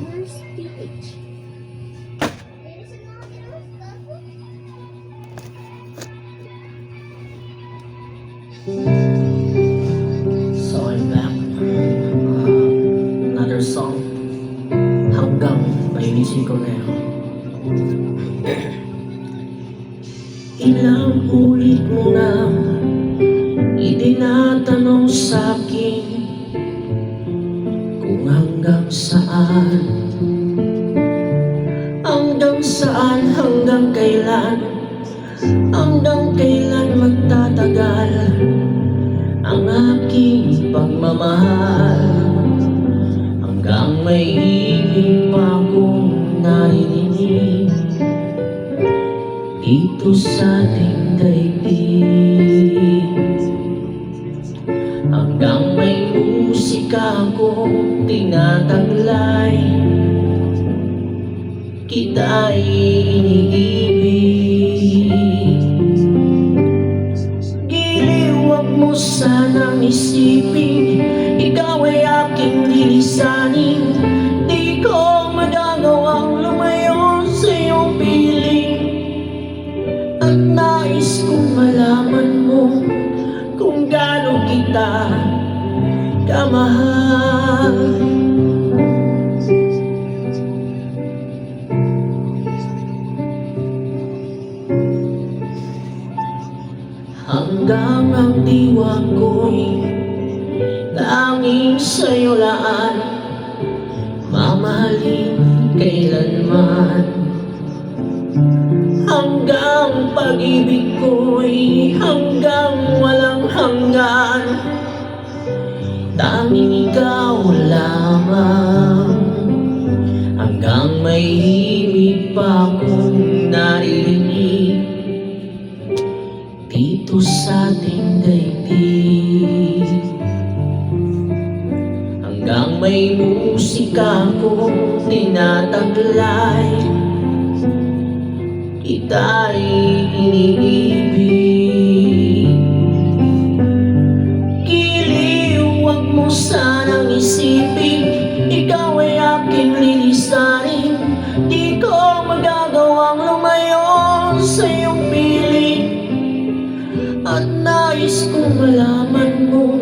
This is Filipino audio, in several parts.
Where's PH? So I'm back. Another song. Hanggang painisin ko na yun. Ilang ulit mo na itinatanong sa'kin kung hanggang saan, hanggang kailan magtatagal ang aking pagmamahal, hanggang may ibig pa akong naririnig dito sa ating daigdig, hanggang may musika akong tinataglay, kita'y iniibig. Giliw, wag mo sanang isipin ikaw ay aking lilisanin. Di ko magagawang lumayo sa iyong piling, at nais kong malaman mo kung gaano kita kamahal. Hanggang ang diwa ko'y tanging sa'yo laan, mamahalin kailanman. Hanggang pag-ibig ko'y hanggang walang hanggan, tanging ikaw lamang. Hanggang may himig pa akong naririnig dito sa ating daigdig, hanggang may musika akong tinataglay, kita'y iniibig. Giliw, wag mo sanang isipin ikaw ay aking lilisanin. Di ko magagawang lumayo sa iyong piling, at nais kong malaman mo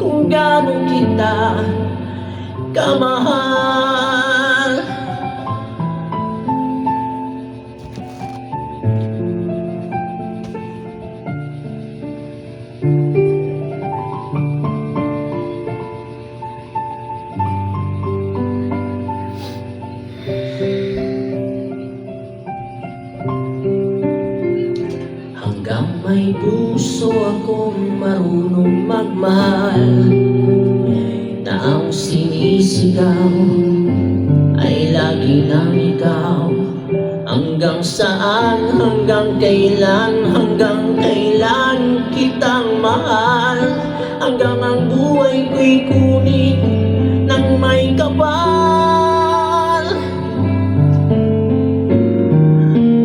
kung gaano kita kamahal. Hanggang may puso akong marunong magmahal, na ang sinisigaw ay lagi ng ikaw. Hanggang saan, hanggang kailan kitang mahal, hanggang ang buhay ko'y kunin ng may kapal.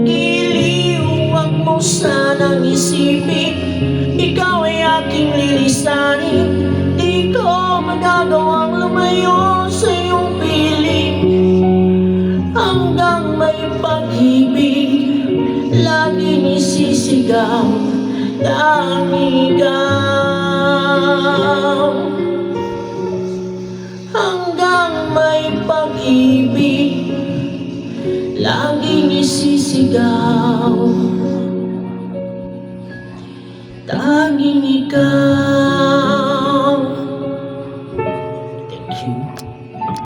Giliw, wag mo sanang isipin ikaw ay aking lilisanin. Di ko magagawang lumayo sa iyong piling, hanggang may pag-ibig laging isisigaw ng ikaw. Hanggang may pag-ibig laging isisigaw, tanging ikaw.